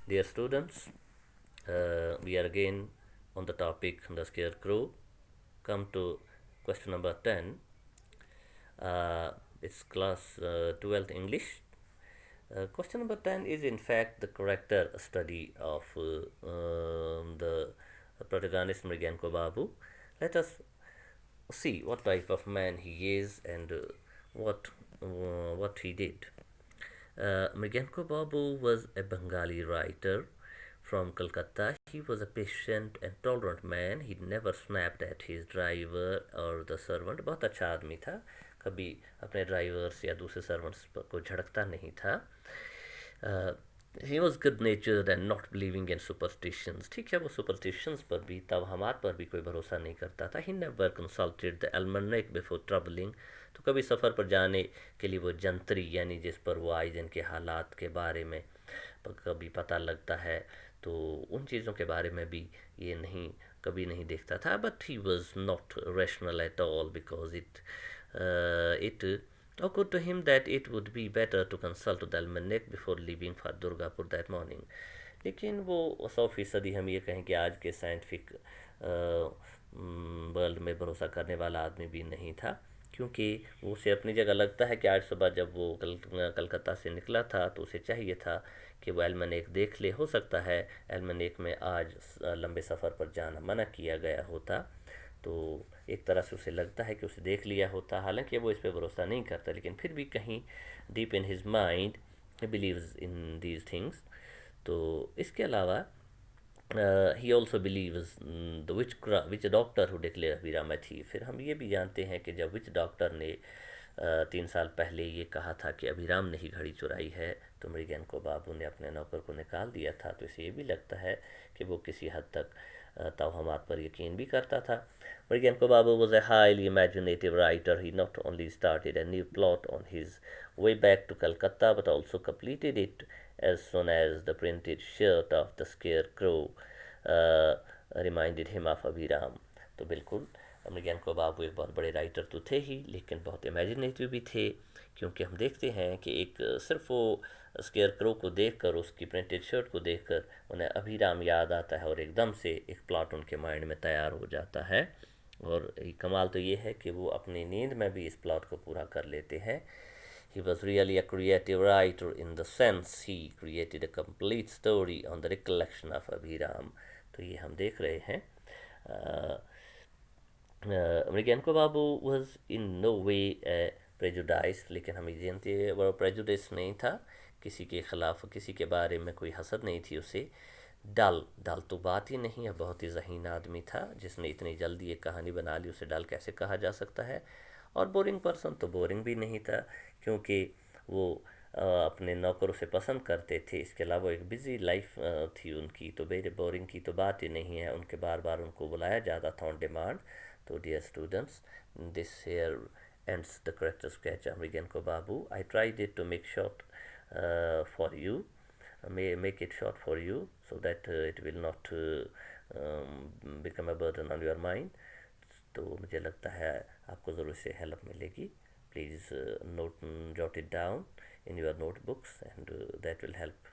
Dear students, we are again on the topic the scarecrow. Come to question number 10. It's class 12th English. Question number 10 is in fact the character study of the protagonist Mriganko Babu. Let us see what type of man he is and what he did. Mriganko Babu was a Bengali writer from Calcutta. He was a patient and tolerant man. He never snapped at his driver or the servant. बहुत अच्छा आदमी था, कभी अपने drivers या दूसरे servants को झड़कता नहीं था. He was good नेचर्ड and not believing in superstitions. ठीक है, वो सुपरस्टिशंस पर भी तवहमात पर भी कोई भरोसा नहीं करता था. He never consulted the almanac before travelling. तो कभी सफ़र पर जाने के लिए वो जंतरी यानी जिस पर वो आइजन के हालात के बारे में कभी पता लगता है तो उन चीज़ों के बारे में भी ये नहीं कभी नहीं देखता था. But he was not rational at all because it occurred to him that it would be better to consult the almanac before leaving for Durgapur that morning. लेकिन वो 100% हम ये कहें कि आज के साइंटिफिक वर्ल्ड में भरोसा करने वाला आदमी भी नहीं था, क्योंकि वो उसे अपनी जगह लगता है कि आज सुबह जब वो कलकत्ता से निकला था तो उसे चाहिए था कि वो एल्मनेक देख ले. हो सकता है एल्मनेक में आज लंबे सफ़र पर जाना मना किया गया होता, तो एक तरह से उसे लगता है कि उसे देख लिया होता. हालांकि वो इस पर भरोसा नहीं करता, लेकिन फिर भी कहीं deep in his mind he believes in these things. तो इसके अलावा he also believes the witch doctor who declare Abhiram थी. फिर हम ये भी जानते हैं कि जब विच डॉक्टर ने 3 साल पहले ये कहा था कि अभिराम ने ही घड़ी चुराई है, तो मृगैनको बाबू ने अपने नौकर को निकाल दिया था. तो इसे ये भी लगता है कि वो किसी हद तक तवहमात पर यकीन भी करता था. Mriganko Babu was a highly imaginative writer. He not only started a new plot on his way back to Calcutta, but also completed it as soon as the printed shirt of the scarecrow uh, reminded him of Abhiram. तो बिल्कुल मृगैनको बाबू एक बहुत बड़े writer तो थे ही, लेकिन बहुत imaginative भी थे, क्योंकि हम देखते हैं कि एक सिर्फ वो स्केयर क्रो को देखकर, उसकी प्रिंटेड शर्ट को देखकर उन्हें अभिराम याद आता है और एकदम से एक प्लॉट उनके माइंड में तैयार हो जाता है. और कमाल तो ये है कि वो अपनी नींद में भी इस प्लॉट को पूरा कर लेते हैं. He was really a creative writer in the sense he created a complete story on the recollection of Abhiram. तो ये हम देख रहे हैं. मृगैनको babu was in no way prejudice, लेकिन हम ये जानते हैं वो प्रेजुडिस नहीं था, किसी के ख़िलाफ़ किसी के बारे में कोई हसद नहीं थी उसे. डल डल तो बात ही नहीं है, बहुत ही ज़हीन आदमी था जिसने इतनी जल्दी एक कहानी बना ली, उसे डल कैसे कहा जा सकता है. और बोरिंग पर्सन तो बोरिंग भी नहीं था, क्योंकि वो अपने नौकरों से पसंद करते थे. इसके अलावा एक बिज़ी लाइफ थी उनकी, तो मेरे बोरिंग की तो बात ही नहीं है. उनके बार बार उनको बुलाया जाता था ऑन डिमांड. तो dear students, this here ends the character sketch of Mriganko Babu. I tried it to make short for you, make it short for you so that it will not become a burden on your mind. तो मुझे लगता है आपको ज़रूर से help मिलेगी. Please note jot it down in your notebooks and that will help